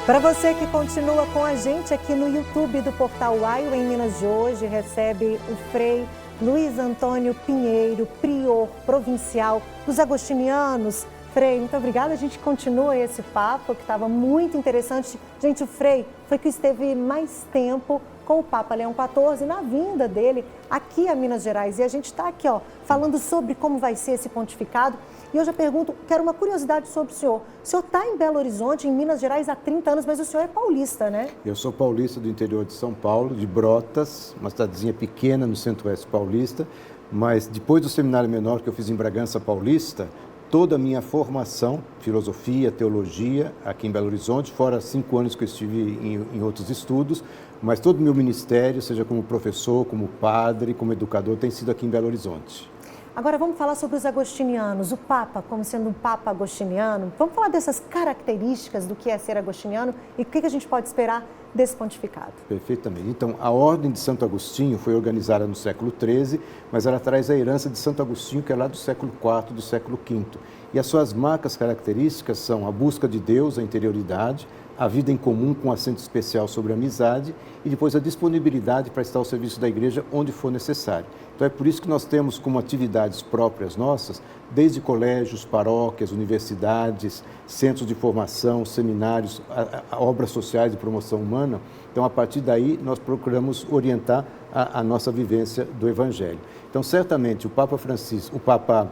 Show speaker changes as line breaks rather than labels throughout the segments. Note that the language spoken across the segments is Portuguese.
Para você que continua com a gente aqui no YouTube do Portal UAI, o Em Minas de hoje recebe o Frei Luiz Antônio Pinheiro, prior provincial dos agostinianos. Frei, muito obrigada. A gente continua esse papo que estava muito interessante. Gente, o Frei foi que esteve mais tempo com o Papa Leão XIV na vinda dele aqui a Minas Gerais. E a gente está aqui, falando sobre como vai ser esse pontificado. E eu já pergunto, quero uma curiosidade sobre o senhor. O senhor está em Belo Horizonte, em Minas Gerais, há 30 anos, mas o senhor é paulista, né?
Eu sou paulista do interior de São Paulo, de Brotas, uma cidadezinha pequena no centro-oeste paulista. Mas depois do seminário menor que eu fiz em Bragança Paulista, toda a minha formação, filosofia, teologia, aqui em Belo Horizonte, fora 5 anos que eu estive em outros estudos, mas todo o meu ministério, seja como professor, como padre, como educador, tem sido aqui em Belo Horizonte.
Agora vamos falar sobre os agostinianos, o Papa como sendo um Papa agostiniano. Vamos falar dessas características do que é ser agostiniano e o que a gente pode esperar desse pontificado.
Perfeitamente. Então, a Ordem de Santo Agostinho foi organizada no século XIII, mas ela traz a herança de Santo Agostinho, que é lá do século IV, do século V. E as suas marcas características são a busca de Deus, a interioridade, a vida em comum com acento especial sobre a amizade e depois a disponibilidade para estar ao serviço da igreja onde for necessário. Então é por isso que nós temos como atividades próprias nossas, desde colégios, paróquias, universidades, centros de formação, seminários, obras sociais de promoção humana. Então a partir daí nós procuramos orientar a nossa vivência do Evangelho. Então certamente o Papa Francisco, o Papa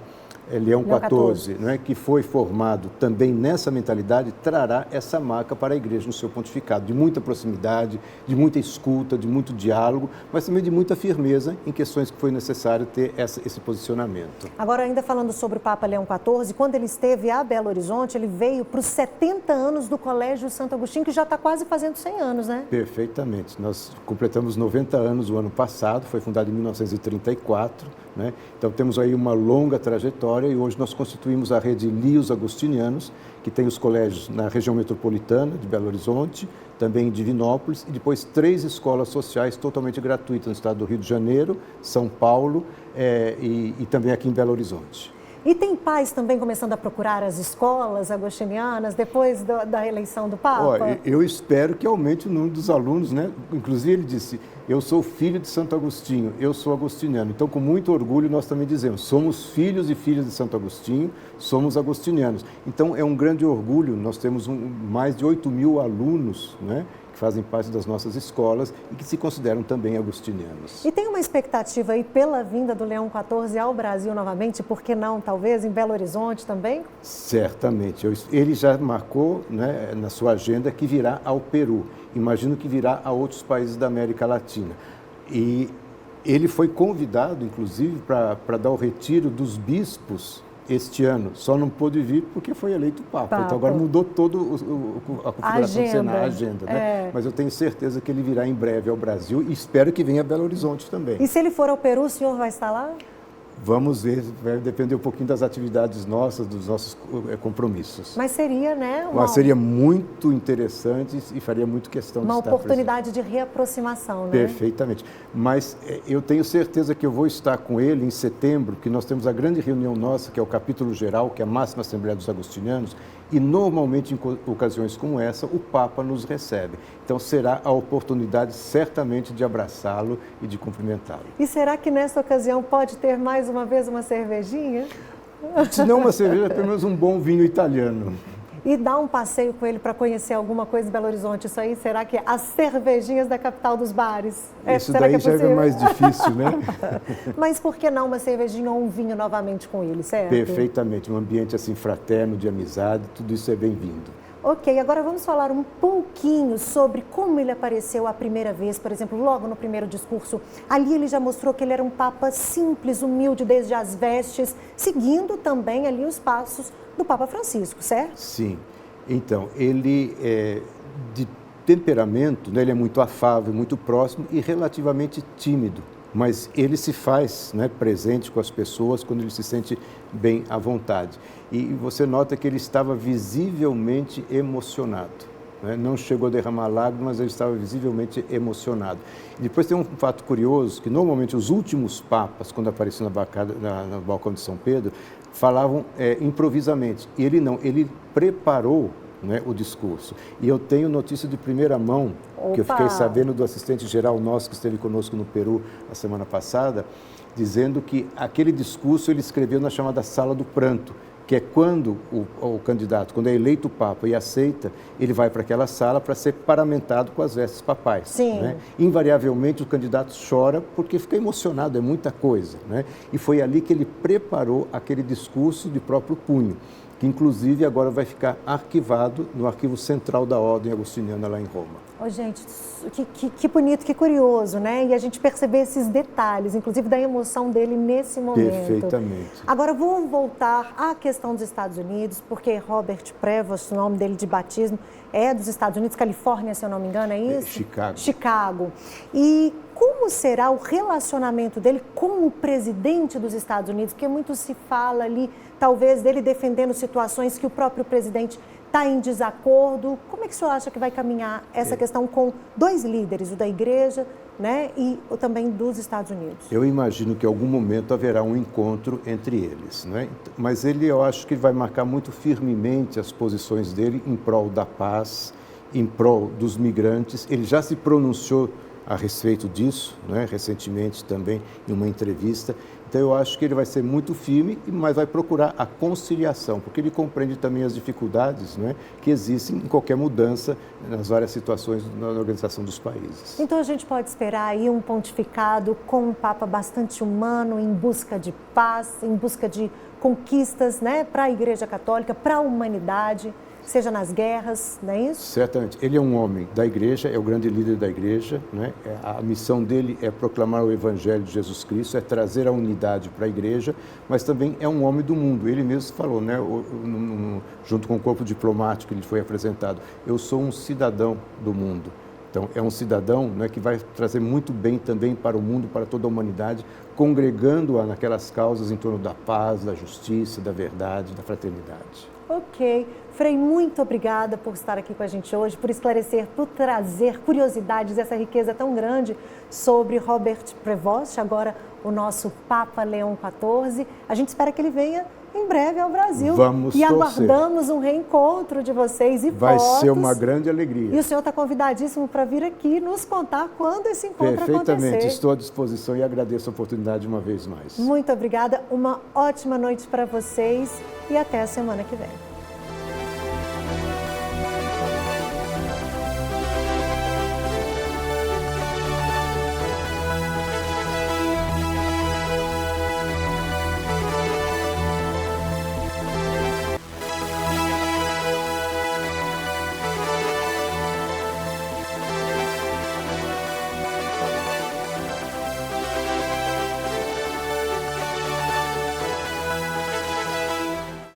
Leão XIV, não é, que foi formado também nessa mentalidade, trará essa marca para a igreja no seu pontificado, de muita proximidade, de muita escuta, de muito diálogo, mas também de muita firmeza em questões que foi necessário ter esse posicionamento.
Agora, ainda falando sobre o Papa Leão XIV, quando ele esteve a Belo Horizonte, ele veio para os 70 anos do Colégio Santo Agostinho, que já está quase fazendo 100 anos, né?
Perfeitamente. Nós completamos 90 anos o ano passado, foi fundado em 1934, né? Então temos aí uma longa trajetória e hoje nós constituímos a rede Lios Agostinianos, que tem os colégios na região metropolitana de Belo Horizonte, também em Divinópolis, e depois 3 escolas sociais totalmente gratuitas no estado do Rio de Janeiro, São Paulo e também aqui em Belo Horizonte.
E tem pais também começando a procurar as escolas agostinianas depois da eleição do Papa?
Olha, eu espero que aumente o número dos alunos, né? Inclusive ele disse, eu sou filho de Santo Agostinho, eu sou agostiniano. Então, com muito orgulho, nós também dizemos, somos filhos e filhas de Santo Agostinho, somos agostinianos. Então, é um grande orgulho, nós temos mais de 8.000 alunos, né? Que fazem parte das nossas escolas e que se consideram também agostinianos.
E tem uma expectativa aí pela vinda do Leão XIV ao Brasil novamente, por que não, talvez, em Belo Horizonte também?
Certamente. Ele já marcou, né, na sua agenda que virá ao Peru. Imagino que virá a outros países da América Latina. E ele foi convidado, inclusive, para dar o retiro dos bispos este ano, só não pôde vir porque foi eleito Papa. Então agora mudou todo a configuração do Senado, a agenda, né? Mas eu tenho certeza que ele virá em breve ao Brasil e espero que venha a Belo Horizonte também.
E se ele for ao Peru, o senhor vai estar lá?
Vamos ver, vai depender um pouquinho das atividades nossas, dos nossos compromissos.
Mas seria, né?
Mas seria muito interessante e faria muito questão de estar presente.
Uma oportunidade de reaproximação, né?
Perfeitamente. Mas eu tenho certeza que eu vou estar com ele em setembro, que nós temos a grande reunião nossa, que é o capítulo geral, que é a máxima Assembleia dos Agostinianos, e normalmente em ocasiões como essa, o Papa nos recebe. Então será a oportunidade certamente de abraçá-lo e de cumprimentá-lo.
E será que nessa ocasião pode ter mais uma vez uma cervejinha?
Se não uma cerveja, pelo menos um bom vinho italiano.
E dar um passeio com ele para conhecer alguma coisa em Belo Horizonte. Isso aí, será que as cervejinhas da capital dos bares?
Isso daí já é mais difícil, né?
Mas por que não uma cervejinha ou um vinho novamente com ele, certo?
Perfeitamente. Um ambiente assim fraterno, de amizade, tudo isso é bem-vindo.
Ok, agora vamos falar um pouquinho sobre como ele apareceu a primeira vez, por exemplo, logo no primeiro discurso. Ali ele já mostrou que ele era um Papa simples, humilde, desde as vestes, seguindo também ali os passos do Papa Francisco, certo?
Sim. Então, ele é de temperamento, né, ele é muito afável, muito próximo e relativamente tímido. Mas ele se faz, né, presente com as pessoas quando ele se sente bem à vontade. E você nota que ele estava visivelmente emocionado. Né? Não chegou a derramar lágrimas, mas ele estava visivelmente emocionado. E depois tem um fato curioso, que normalmente os últimos papas, quando apareciam no balcão de São Pedro, falavam improvisamente. E ele não, ele preparou né, o discurso. E eu tenho notícia de primeira mão,
Opa!
que eu fiquei sabendo do assistente-geral nosso que esteve conosco no Peru a semana passada, dizendo que aquele discurso ele escreveu na chamada Sala do Pranto, que é quando o candidato, quando é eleito Papa e aceita, ele vai para aquela sala para ser paramentado com as vestes papais.
Sim.
Né? Invariavelmente o candidato chora porque fica emocionado, é muita coisa. Né? E foi ali que ele preparou aquele discurso de próprio punho, que inclusive agora vai ficar arquivado no Arquivo Central da Ordem Agostiniana lá em Roma.
Oh, gente, que bonito, que curioso, né? E a gente perceber esses detalhes, inclusive da emoção dele nesse momento.
Perfeitamente.
Agora, vamos voltar à questão dos Estados Unidos, porque Robert Prevost, o nome dele de batismo, é dos Estados Unidos, Califórnia, se eu não me engano, é isso?
Chicago.
Chicago. E como será o relacionamento dele com o presidente dos Estados Unidos? Porque muito se fala ali, talvez, dele defendendo situações que o próprio presidente está em desacordo. Como é que o senhor acha que vai caminhar essa questão com dois líderes, o da igreja, né, e o também dos Estados Unidos?
Eu imagino que em algum momento haverá um encontro entre eles, né? Mas eu acho que ele vai marcar muito firmemente as posições dele em prol da paz, em prol dos migrantes. Ele já se pronunciou a respeito disso, né, recentemente também em uma entrevista. Então eu acho que ele vai ser muito firme, mas vai procurar a conciliação, porque ele compreende também as dificuldades, né, que existem em qualquer mudança nas várias situações na organização dos países.
Então a gente pode esperar aí um pontificado com um Papa bastante humano, em busca de paz, em busca de conquistas, né, para a Igreja Católica, para a humanidade, seja nas guerras, não é isso?
Certamente. Ele é um homem da igreja, é o grande líder da igreja, né? A missão dele é proclamar o Evangelho de Jesus Cristo, é trazer a unidade para a igreja, mas também é um homem do mundo. Ele mesmo falou, né, junto com o corpo diplomático que ele foi apresentado, eu sou um cidadão do mundo. Então, é um cidadão, né, que vai trazer muito bem também para o mundo, para toda a humanidade, congregando-a naquelas causas em torno da paz, da justiça, da verdade, da fraternidade.
Ok. Frei, muito obrigada por estar aqui com a gente hoje, por esclarecer, por trazer curiosidades, essa riqueza tão grande sobre Robert Prevost, agora o nosso Papa Leão XIV. A gente espera que ele venha em breve ao Brasil.
Vamos
e
torcer.
Aguardamos um reencontro de vocês e
vai
fotos.
ser uma grande alegria.
E o senhor está convidadíssimo para vir aqui nos contar quando esse encontro
Perfeitamente,
acontecer.
estou à disposição e agradeço a oportunidade uma vez mais.
Muito obrigada, uma ótima noite para vocês e até a semana que vem.